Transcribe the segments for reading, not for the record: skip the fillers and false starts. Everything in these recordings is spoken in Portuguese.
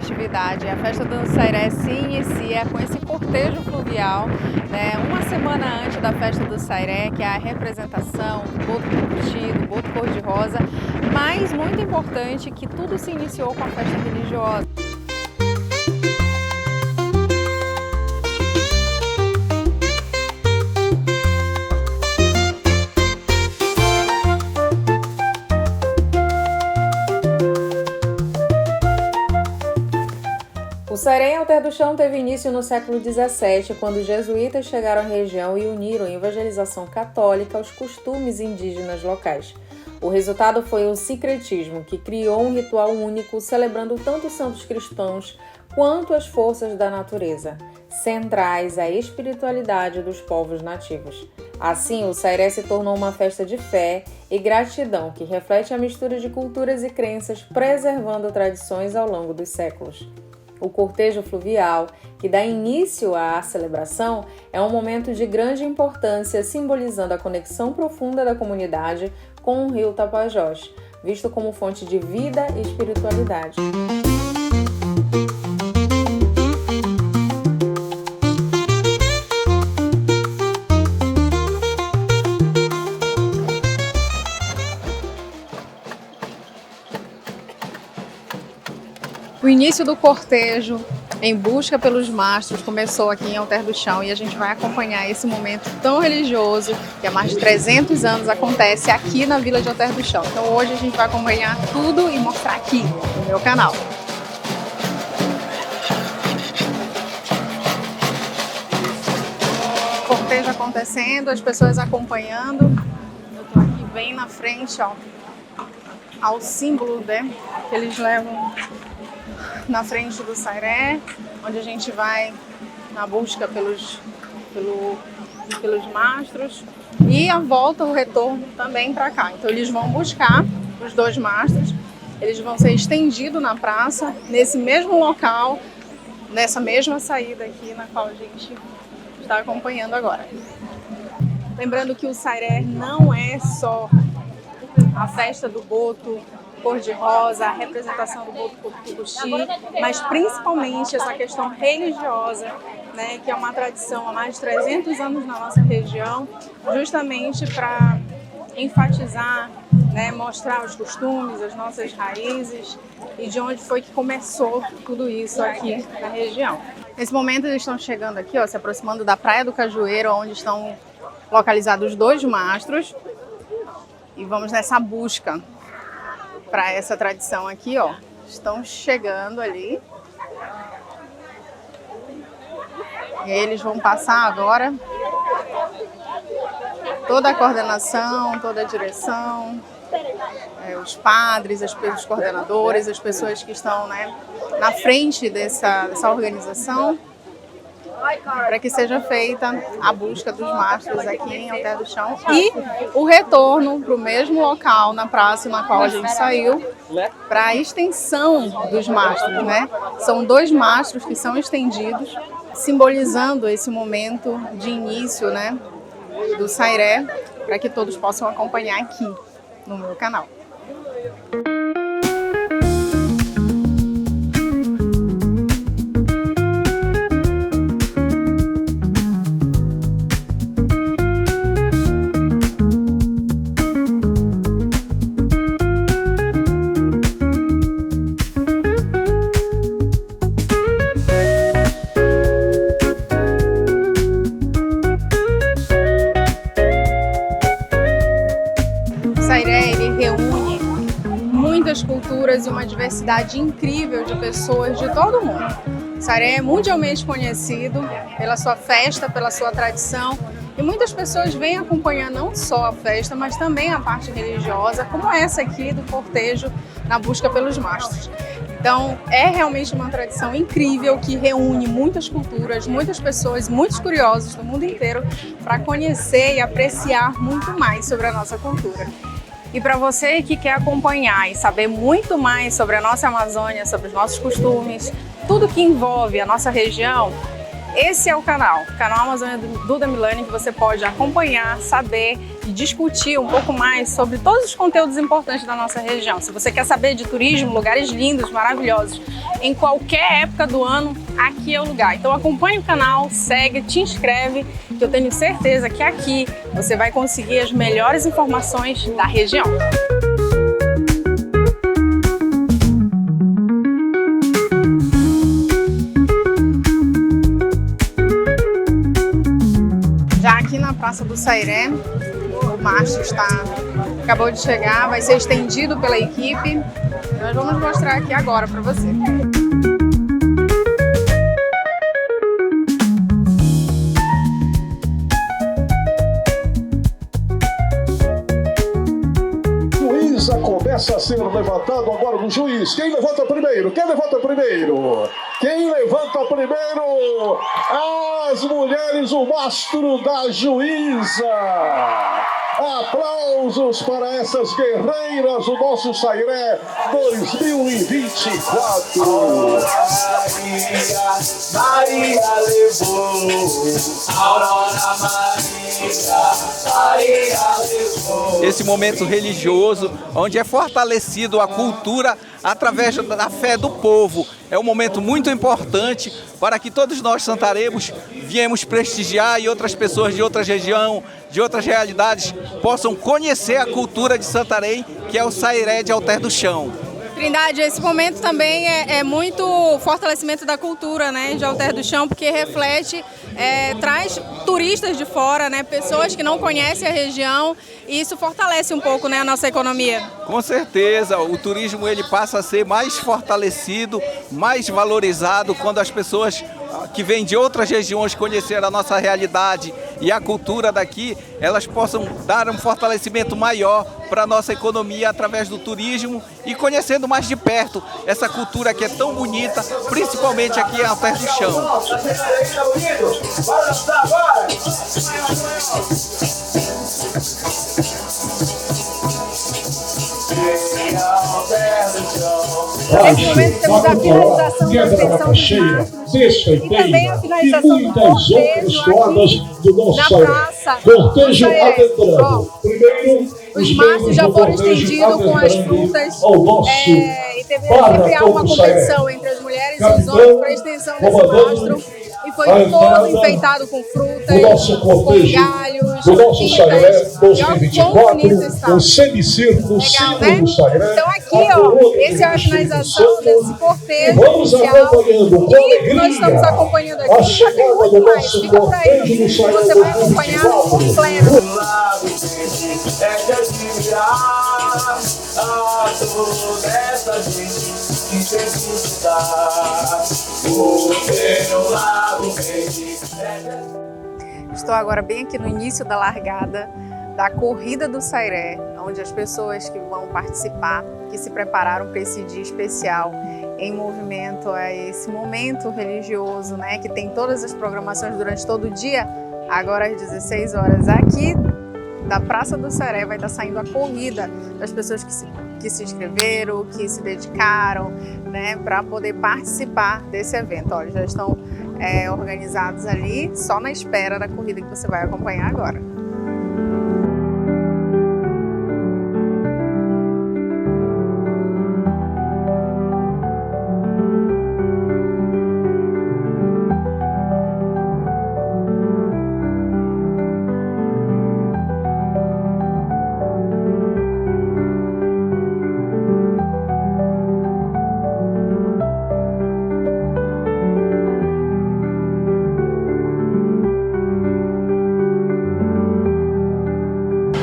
festividade. A festa do Sairé se inicia com esse cortejo fluvial, né, uma semana antes da festa do Sairé, que é a representação do boto tucuxi, do boto cor-de-rosa, mas muito importante que tudo se iniciou com a festa religiosa. O Sairé em Alter do Chão teve início no século XVII, quando os jesuítas chegaram à região e uniram a evangelização católica aos costumes indígenas locais. O resultado foi o sincretismo, que criou um ritual único celebrando tanto os santos cristãos quanto as forças da natureza, centrais à espiritualidade dos povos nativos. Assim, o Sairé se tornou uma festa de fé e gratidão que reflete a mistura de culturas e crenças, preservando tradições ao longo dos séculos. O cortejo fluvial, que dá início à celebração, é um momento de grande importância, simbolizando a conexão profunda da comunidade com o rio Tapajós, visto como fonte de vida e espiritualidade. O início do cortejo em busca pelos mastros começou aqui em Alter do Chão e a gente vai acompanhar esse momento tão religioso que há mais de 300 anos acontece aqui na Vila de Alter do Chão. Então hoje a gente vai acompanhar tudo e mostrar aqui no meu canal. Cortejo acontecendo, as pessoas acompanhando. Eu tô aqui bem na frente, ó, ao símbolo, né, que eles levam na frente do Sairé, onde a gente vai na busca pelos mastros, e a volta, o retorno também para cá. Então eles vão buscar os dois mastros, eles vão ser estendidos na praça, nesse mesmo local, nessa mesma saída aqui na qual a gente está acompanhando agora. Lembrando que o Sairé não é só a festa do boto cor-de-rosa, a representação do boto tucuxi, mas principalmente essa questão religiosa, né, que é uma tradição há mais de 300 anos na nossa região, justamente para enfatizar, né, mostrar os costumes, as nossas raízes e de onde foi que começou tudo isso aqui na região. Nesse momento eles estão chegando aqui, ó, se aproximando da Praia do Cajueiro, onde estão localizados os dois mastros, e vamos nessa busca para essa tradição aqui, ó. Estão chegando ali. E eles vão passar agora toda a coordenação, toda a direção, os padres, os coordenadores, as pessoas que estão, né, na frente dessa organização, para que seja feita a busca dos mastros aqui em Alter do Chão e o retorno para o mesmo local na praça na qual a gente saiu, para a extensão dos mastros, né? São dois mastros que são estendidos, simbolizando esse momento de início, né, do Sairé, para que todos possam acompanhar aqui no meu canal. Muitas culturas e uma diversidade incrível de pessoas de todo o mundo. O Sairé é mundialmente conhecido pela sua festa, pela sua tradição, e muitas pessoas vêm acompanhar não só a festa, mas também a parte religiosa, como essa aqui do cortejo na busca pelos mastros. Então é realmente uma tradição incrível que reúne muitas culturas, muitas pessoas, muitos curiosos do mundo inteiro para conhecer e apreciar muito mais sobre a nossa cultura. E para você que quer acompanhar e saber muito mais sobre a nossa Amazônia, sobre os nossos costumes, tudo que envolve a nossa região, Esse é o canal Amazônia Duda Milani, que você pode acompanhar, saber e discutir um pouco mais sobre todos os conteúdos importantes da nossa região. Se você quer saber de turismo, lugares lindos, maravilhosos, em qualquer época do ano, aqui é o lugar. Então acompanhe o canal, segue, te inscreve, que eu tenho certeza que aqui você vai conseguir as melhores informações da região. Já aqui na Praça do Sairé, o mastro acabou de chegar, vai ser estendido pela equipe. Nós vamos mostrar aqui agora para você. Juíza começa a ser levantado agora no juiz. Quem levanta primeiro? Quem levanta primeiro? Quem levanta primeiro? As mulheres, o mastro da juíza. Aplausos para essas guerreiras do nosso Sairé 2024. Maria levou, Aurora Maria levou. Esse momento religioso, onde é fortalecido a cultura através da fé do povo. É um momento muito importante para que todos nós santarenos viemos prestigiar e outras pessoas de outras regiões, de outras realidades, possam conhecer a cultura de Santarém, que é o Sairé de Alter do Chão. Trindade, esse momento também é muito fortalecimento da cultura, né, de Alter do Chão, porque reflete, traz turistas de fora, né, pessoas que não conhecem a região, e isso fortalece um pouco, né, a nossa economia. Com certeza, o turismo ele passa a ser mais fortalecido, mais valorizado quando as pessoas que vêm de outras regiões conhecer a nossa realidade e a cultura daqui, elas possam dar um fortalecimento maior para a nossa economia através do turismo e conhecendo mais de perto essa cultura que é tão bonita, principalmente aqui em Alter do Chão. Nesse momento temos a finalização da extensão dos mastros e também a finalização do cortejo aqui na praça. Cortejo adentrando. Primeiro, os mastros já foram estendidos com as frutas e sempre há uma competição entre as mulheres e os homens para a extensão desse mastro. E foi todo enfeitado com frutas, com galhos, o nosso Sairé 2024, o semicírculo, o símbolo do Sairé. Então aqui, ó, essa é a finalização desse cortejo oficial que nós estamos acompanhando aqui. Já tem muito mais, fica por aí, você vai acompanhar completo. Estou agora bem aqui no início da largada da Corrida do Sairé, onde as pessoas que vão participar, que se prepararam para esse dia especial, em movimento a esse momento religioso, né, que tem todas as programações durante todo o dia, agora às 16 horas aqui da Praça do Sairé vai estar saindo a corrida das pessoas que se inscreveram, que se dedicaram, né, para poder participar desse evento. Olha, já estão organizados ali, só na espera da corrida que você vai acompanhar agora.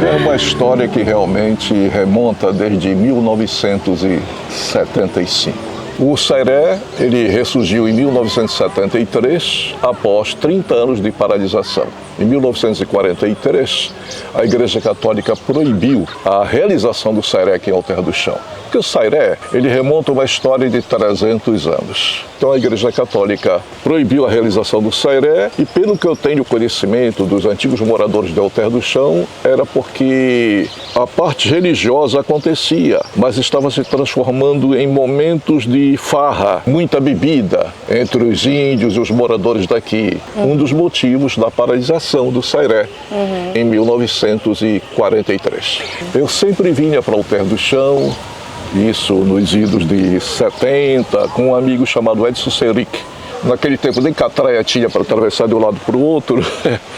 É uma história que realmente remonta desde 1975. O Sairé, ele ressurgiu em 1973, após 30 anos de paralisação. Em 1943, a Igreja Católica proibiu a realização do Sairé aqui em Alter do Chão. Porque o Sairé, ele remonta uma história de 300 anos. Então a Igreja Católica proibiu a realização do Sairé e, pelo que eu tenho conhecimento dos antigos moradores de Alter do Chão, era porque a parte religiosa acontecia, mas estava se transformando em momentos de de farra, muita bebida entre os índios e os moradores daqui. Um dos motivos da paralisação do Sairé em 1943. Eu sempre vinha para Alter do Chão, isso nos idos de 70, com um amigo chamado Edson Seric. Naquele tempo nem catraia tinha para atravessar de um lado para o outro,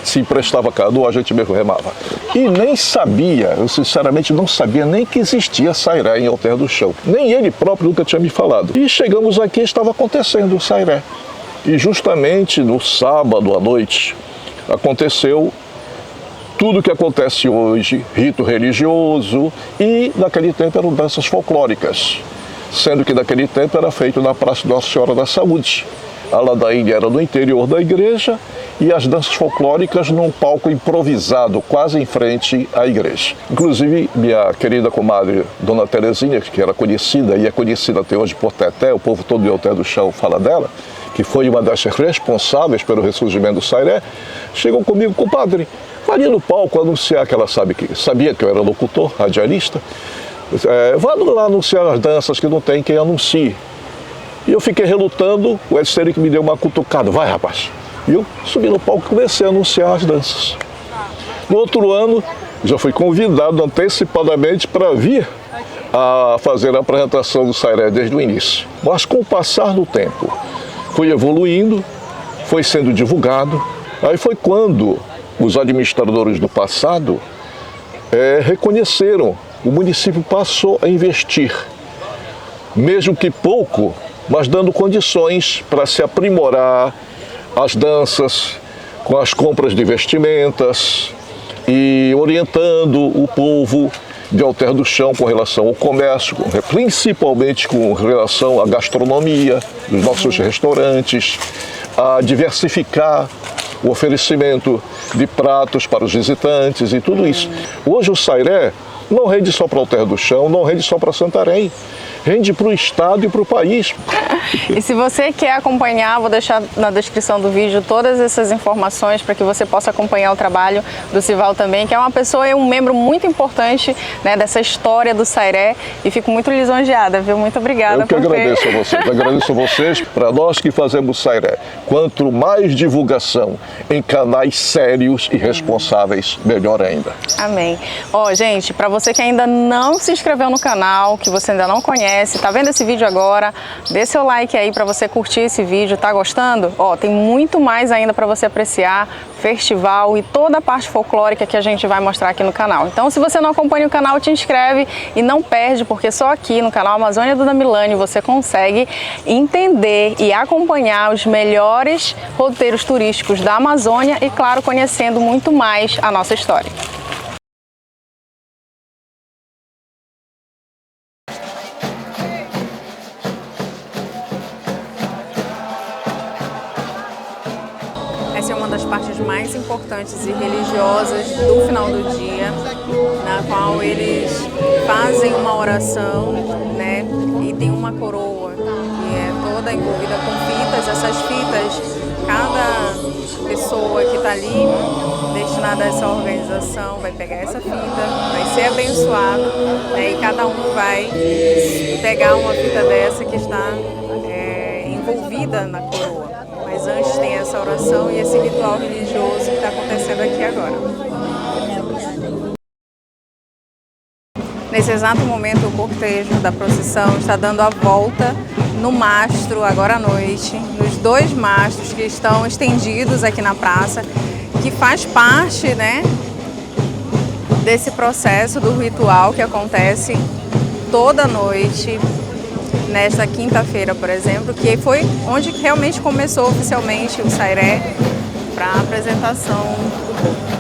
se emprestava canoa, a gente mesmo remava. E nem sabia, eu sinceramente não sabia nem que existia Sairé em Alter do Chão. Nem ele próprio nunca tinha me falado. E chegamos aqui e estava acontecendo o Sairé. E justamente no sábado à noite aconteceu tudo o que acontece hoje, rito religioso, e naquele tempo eram danças folclóricas, sendo que naquele tempo era feito na Praça Nossa Senhora da Saúde. A ladainha era no interior da igreja e as danças folclóricas num palco improvisado, quase em frente à igreja. Inclusive, minha querida comadre, Dona Terezinha, que era conhecida e é conhecida até hoje por Teté, o povo todo de Alter do Chão fala dela, que foi uma das responsáveis pelo ressurgimento do Sairé, chegou comigo, compadre, vai ali no palco anunciar, que ela sabia que eu era locutor, radialista, vá lá anunciar as danças que não tem quem anuncie. E eu fiquei relutando, o Edson Seric me deu uma cutucada, vai rapaz. E eu subi no palco e comecei a anunciar as danças. No outro ano, já fui convidado antecipadamente para vir a fazer a apresentação do Sairé desde o início. Mas com o passar do tempo, foi evoluindo, foi sendo divulgado. Aí foi quando os administradores do passado reconheceram, o município passou a investir, mesmo que pouco, mas dando condições para se aprimorar as danças, com as compras de vestimentas e orientando o povo de Alter do Chão com relação ao comércio, principalmente com relação à gastronomia dos nossos restaurantes, a diversificar o oferecimento de pratos para os visitantes e tudo isso. Hoje o Sairé não rende só para Alter do Chão, não rende só para Santarém, rende para o estado e para o país. E se você quer acompanhar, vou deixar na descrição do vídeo todas essas informações para que você possa acompanhar o trabalho do Sival também, que é uma pessoa e um membro muito importante, né, dessa história do Sairé, e fico muito lisonjeada, viu? Muito obrigada. Eu que agradeço a vocês, agradeço a vocês, para nós que fazemos Sairé. Quanto mais divulgação em canais sérios e responsáveis, melhor ainda. Amém. Ó, gente, para você que ainda não se inscreveu no canal, que você ainda não conhece, tá vendo esse vídeo agora, dê seu like aí para você curtir esse vídeo, tá gostando? Ó, tem muito mais ainda para você apreciar, festival e toda a parte folclórica que a gente vai mostrar aqui no canal. Então, se você não acompanha o canal, te inscreve e não perde, porque só aqui no canal Amazônia Dona Milane você consegue entender e acompanhar os melhores roteiros turísticos da Amazônia e, claro, conhecendo muito mais a nossa história. Essa é uma das partes mais importantes e religiosas do final do dia, na qual eles fazem uma oração, né? E tem uma coroa que é toda envolvida com fitas. Essas fitas, cada pessoa que está ali destinada a essa organização vai pegar essa fita, vai ser abençoado, né? E cada um vai pegar uma fita dessa que está envolvida na coroa. Mas antes tem essa oração e esse ritual religioso que está acontecendo aqui agora. Nesse exato momento, o cortejo da procissão está dando a volta no mastro, agora à noite, nos dois mastros que estão estendidos aqui na praça, que faz parte, né, desse processo do ritual que acontece toda noite, nesta quinta-feira, por exemplo, que foi onde realmente começou oficialmente o Sairé para a apresentação do povo.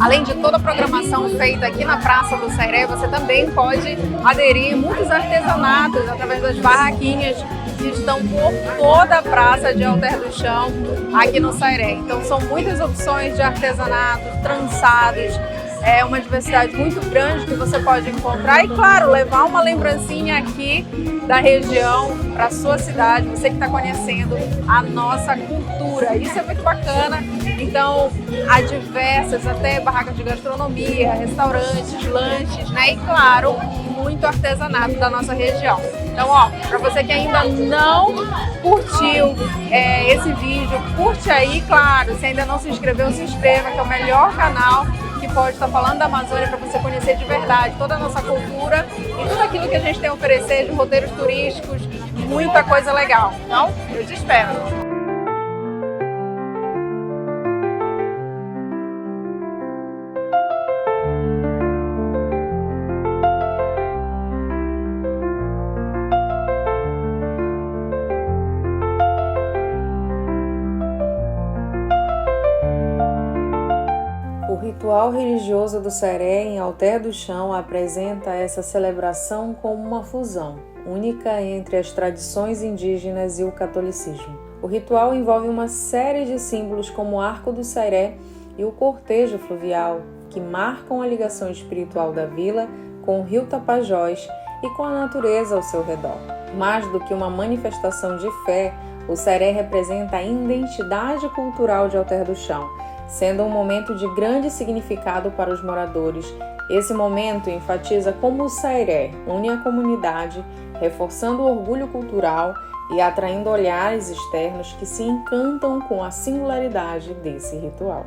Além de toda a programação feita aqui na Praça do Sairé, você também pode aderir muitos artesanatos através das barraquinhas que estão por toda a Praça de Alter do Chão aqui no Sairé. Então são muitas opções de artesanatos, trançados, é uma diversidade muito grande que você pode encontrar e, claro, levar uma lembrancinha aqui da região para a sua cidade, você que está conhecendo a nossa cultura. Isso é muito bacana. Então, há diversas, até barracas de gastronomia, restaurantes, lanches, né? E, claro, muito artesanato da nossa região. Então, ó, para você que ainda não curtiu esse vídeo, curte aí, claro. Se ainda não se inscreveu, se inscreva, que é o melhor canal que pode estar falando da Amazônia para você conhecer de verdade toda a nossa cultura e tudo aquilo que a gente tem a oferecer de roteiros turísticos, muita coisa legal. Então, eu te espero. O ritual religioso do Sairé em Alter do Chão apresenta essa celebração como uma fusão única entre as tradições indígenas e o catolicismo. O ritual envolve uma série de símbolos como o Arco do Sairé e o cortejo fluvial, que marcam a ligação espiritual da vila com o rio Tapajós e com a natureza ao seu redor. Mais do que uma manifestação de fé, o Sairé representa a identidade cultural de Alter do Chão, sendo um momento de grande significado para os moradores. Esse momento enfatiza como o Sairé une a comunidade, reforçando o orgulho cultural e atraindo olhares externos que se encantam com a singularidade desse ritual.